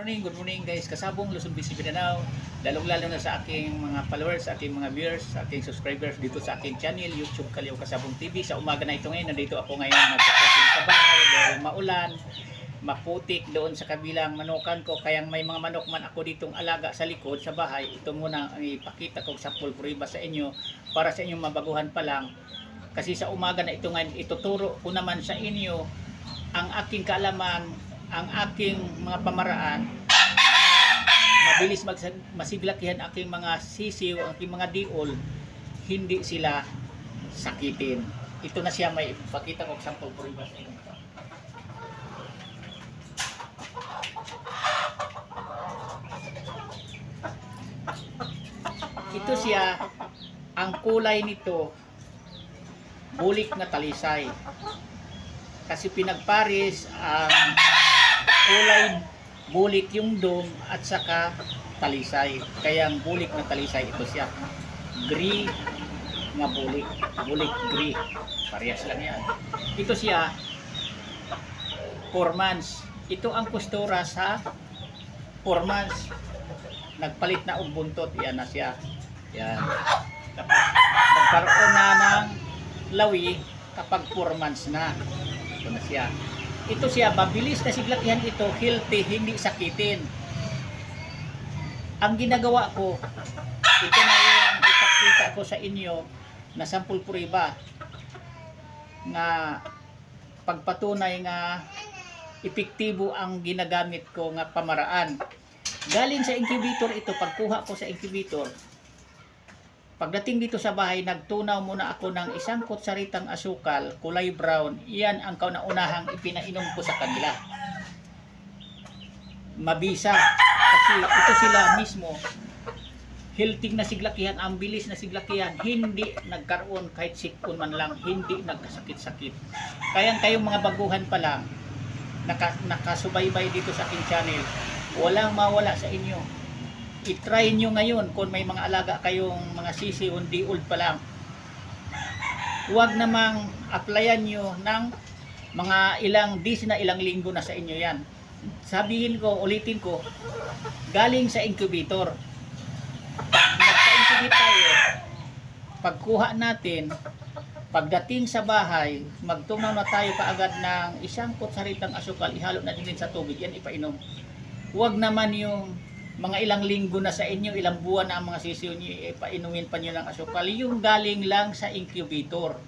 Good morning guys. Kasabong Luzon, Visayas, Mindanao. Lalong-lalo na sa aking mga followers, sa aking mga viewers, sa aking subscribers dito sa aking channel, YouTube Kaliw Kasabong TV. Sa umaga na ito ngayon, nandito ako ngayon magpapating sa bahay dahil maulan, maputik doon sa kabilang manukan ko. Kaya may mga manok man ako ditong alaga sa likod sa bahay. Ito muna ang ipakita ko sa pulpuriba sa inyo para sa inyong mabaguhan pa lang. Kasi sa umaga na ito ngayon, ituturo ko naman sa inyo ang aking kaalaman, ang aking mga pamaraan mabilis masiglakihan aking mga sisiw, aking mga diol, hindi sila sakitin. Ito na siya, may ipakita ko example for iba sa inyo. Ito siya, ang kulay nito bulik na talisay. Kasi pinagparis ang kulay bulik yung dome at saka talisay. Kaya ang bulik na talisay ito siya. Gray nga bulik. Bulik gray. Parehas lang yan. Ito siya 4 months. Ito ang kustura sa 4 months. Nagpalit na og buntot. Yan na siya. Yan. Nagkaroon na ng lawi kapag 4 months na. Ito na siya. Ito siya, mabilis na siglakihan ito, healthy, hindi sakitin. Ang ginagawa ko, ito na yung ipakita ko sa inyo na sample puriba na pagpatunay nga epektibo ang ginagamit ko nga pamaraan. Galing sa incubator ito, pagkuha ko sa incubator, pagdating dito sa bahay, nagtunaw muna ako ng isang kutsaritang asukal, kulay brown. Iyan ang kauna-unahang ipinainom ko sa kanila. Mabisa. Kasi ito sila mismo, healthy na siglakihan, ang bilis na siglakihan, hindi nagkaroon kahit sikon man lang, hindi nagkasakit-sakit. Kaya kayong mga baguhan pa lang, nakasubaybay dito sa aking channel, walang mawala sa inyo. I-try nyo ngayon kung may mga alaga kayong mga sisi, hindi old pa lang. Huwag namang applyan nyo ng mga ilang days na ilang linggo na sa inyo yan. Sabihin ko, ulitin ko, galing sa incubator. Nagpa-incubate tayo, pagkuha natin, pagdating sa bahay, magtunaw na tayo kaagad ng isang kutsaritang asukal, ihalo na din sa tubig, yan ipainom. Huwag naman yung mga ilang linggo na sa inyo, ilang buwan na ang mga sisiw nyo, ipainumin pa nyo ng asukal. Yung galing lang sa incubator.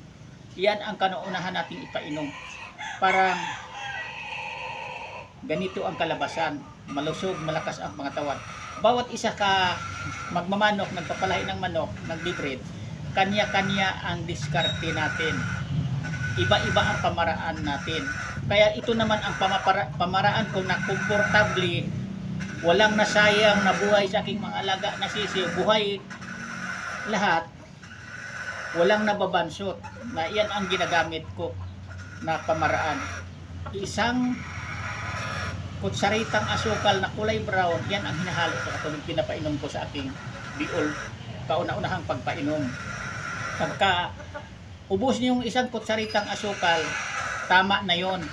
Yan ang kanuunahan nating ipainom. Parang ganito ang kalabasan. Malusog, malakas ang pangatawan. Bawat isa ka magmamanok, nagpapalahi ng manok, nagbibreed, kanya-kanya ang diskarte natin. Iba-iba ang pamaraan natin. Kaya ito naman ang pamaraan ko na komportable, walang nasayang na buhay sa aking mga alaga na sisiw. Buhay lahat. Walang nababansot. Na yan ang ginagamit ko na pamaraan. Isang kutsaritang asukal na kulay brown, yan ang hinahalo ko at pinapainom ko sa aking biol. Kauna-unahang pagpainom. Pagka ubos niyo yung isang kutsaritang asukal, tama na yon.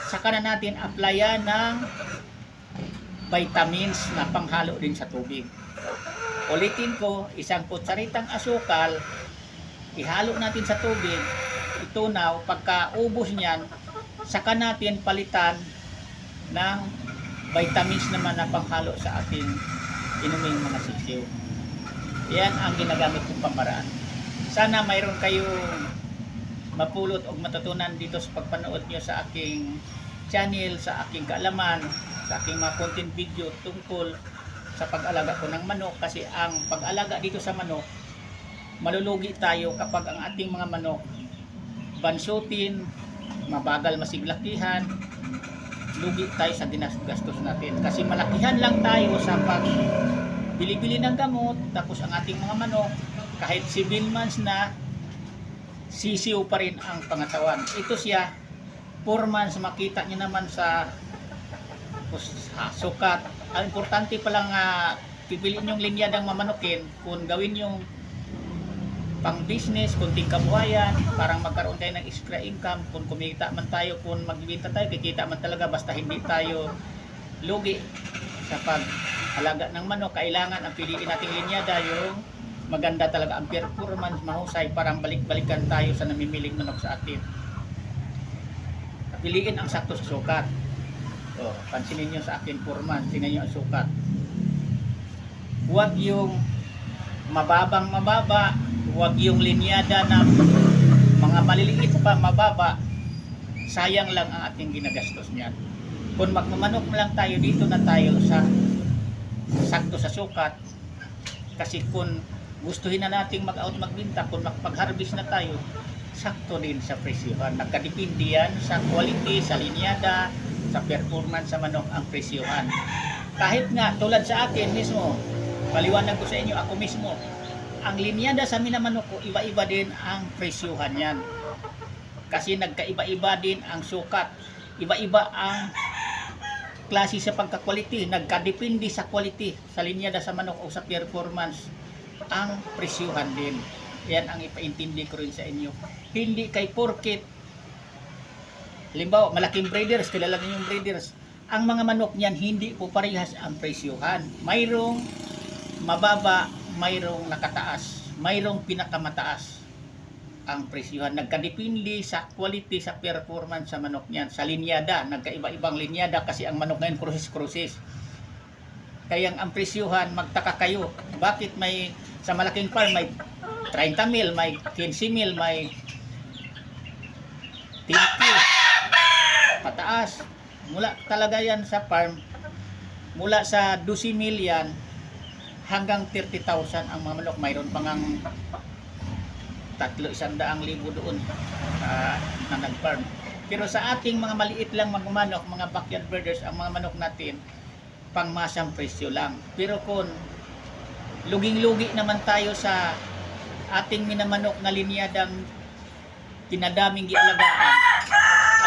Saka na natin applyan ng vitamins na panghalo din sa tubig. Ulitin ko, isang kutsaritang asukal, ihalo natin sa tubig, itunaw, pagka ubos niyan, saka natin palitan ng vitamins naman na panghalo sa ating inuming mga sisiw. Yan ang ginagamit kong pamaraan. Sana mayroon kayong mapulot o matutunan dito sa pagpanood nyo sa aking channel, sa aking kaalaman, sa aking mga content video tungkol sa pag-alaga ko ng manok. Kasi ang pag-alaga dito sa manok, malulugi tayo kapag ang ating mga manok bansutin, mabagal masiglakihan, lugi tayo sa dinasgastos natin. Kasi malakihan lang tayo sa pag bili-bili ng gamot, tapos ang ating mga manok, kahit 7 months na, sisiw pa rin ang pangatawan. Ito siya, 4 months, makita nyo naman sa sukat. Ang importante pa lang pipiliin yung linya ng mamanukin kung gawin yung pang business, kunting kabuhayan, parang magkaroon tayo ng extra income. Kung kumita man tayo, kung magbibenta tayo, kikita man talaga, basta hindi tayo lugi. sa pag-alaga ng manok, kailangan ang piliin nating linyada yung maganda talaga ang performance, mahusay, parang balik-balikan tayo sa namimiling manok sa atin. Piliin ang sakto sa sukat. Pansinin nyo sa akin performance, tingnan nyo ang sukat. Huwag yung mababang mababa, huwag yung linyada na mga maliliit pa mababa, sayang lang ang ating ginagastos niyan. Kung magmamanok lang tayo, dito na tayo sa sakto sa sukat, kasi kung gustuhin na nating mag-out magbinta, kung magpag-harvest na tayo, sakto din sa presyohan. Nagkadepende yan sa quality, sa linyada, sa performance sa manok ang presyohan. Kahit nga tulad sa akin mismo, paliwanag ko sa inyo, ako mismo, ang linyada sa minamanok ko, iba-iba din ang presyohan yan. Kasi nagkaiba-iba din ang sukat, iba-iba ang klase sa pagka-quality, nagkadepende sa quality, sa linyada sa manok o sa performance, ang presyohan din. Yan ang ipaintindi ko rin sa inyo. Hindi kay porket, halimbawa, malaking breeders, kilala niyo yung breeders, ang mga manok niyan, hindi po parehas ang presyohan. Mayroong mababa, mayroong nakataas, mayroong pinakamataas ang presyohan. Nagkadepende sa quality, sa performance sa manok niyan, sa linyada, nagkaiba-ibang linyada kasi ang manok ngayon kroses-kroses. Kaya ang presyohan, magtaka kayo, bakit may sa malaking farm may 30 mil, may 15 mil, may 50 pataas. Mula talaga yan sa farm, mula sa 12 mil yan hanggang 30,000 ang mga manok. Mayroon pang 300,000 doon na nag-farm. Pero sa ating mga maliit lang magmanok, mga backyard birders, ang mga manok natin pangmasang presyo lang. Pero kung luging-lugi naman tayo sa ating minamanok na linyadang tinadaming gialagaan,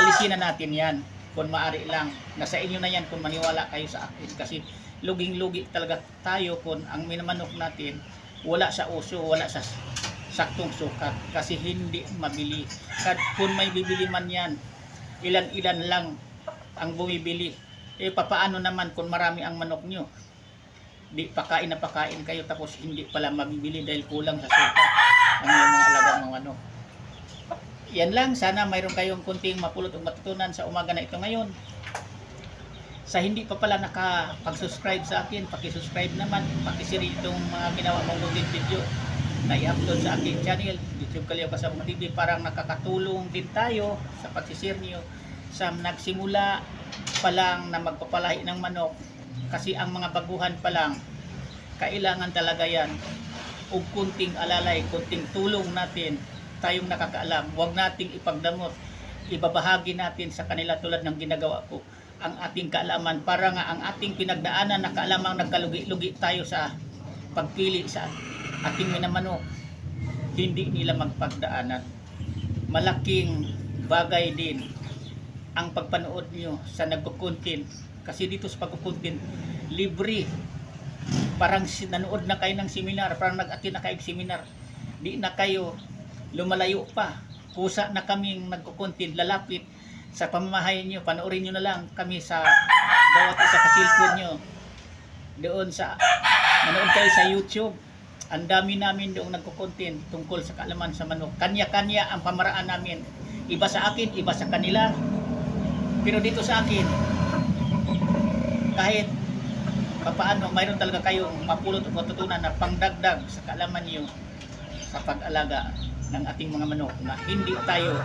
alisin na natin yan kung maari lang. Nasa inyo na yan kung maniwala kayo sa akin, kasi luging-lugi talaga tayo kung ang minamanok natin wala sa uso, wala sa saktong sukat, kasi hindi mabili. Kung may bibili man yan, ilan-ilan lang ang bumibili. Papaano naman kung marami ang manok nyo? Di pakain na pakain kayo, tapos hindi pala mabibili dahil kulang sa sukat ang mga alagang mga manok. Yan lang, sana mayroon kayong kunting mapulot o matutunan sa umaga na ito ngayon. Sa hindi pa pala nakapag-subscribe sa akin, paki-subscribe naman, paki-share itong mga ginawa mong video na i-upload sa aking channel, YouTube Kalyaw Kasabong TV. Parang nakakatulong din tayo sa pag-share niyo sa nagsimula pa lang na magpapalahi ng manok, kasi ang mga baguhan pa lang, kailangan talaga yan o kunting alalay, kunting tulong natin, tayong nakakaalam, huwag nating ipagdamot, ibabahagi natin sa kanila tulad ng ginagawa ko ang ating kaalaman, para nga ang ating pinagdaanan na kaalamang nagkalugi-lugi tayo sa pagpili sa ating minamanok, hindi nila magpagdaanan. Malaking bagay din ang pagpanood nyo sa nagkukuntin, kasi dito sa pagkukuntin libre, parang nanood na kayo ng seminar, parang nag-attend na kayo seminar, di na kayo lumalayo pa, kusa na kaming nagkukuntin, lalapit sa pamamahay nyo. Panoorin nyo na lang kami sa bawat isa sa cellphone nyo, doon sa manood kayo sa YouTube. Ang dami namin doong nagkukontent tungkol sa kaalaman sa manok. Kanya-kanya ang pamaraan namin. Iba sa akin, iba sa kanila. Pero dito sa akin, kahit papaano, mayroon talaga kayong mapulot o matutunan na pangdagdag sa kaalaman niyo sa pag-alaga ng ating mga manok, na hindi tayo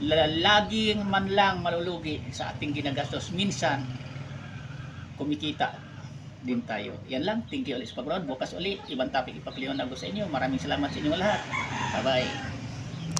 laging man lang malulugi sa ating ginagastos. Minsan, kumikita din tayo. Yan lang. Thank you ulit sa pag-round. Bukas ulit, ibang topic ipapaliwanag ko sa inyo. Maraming salamat sa inyo lahat. Bye-bye.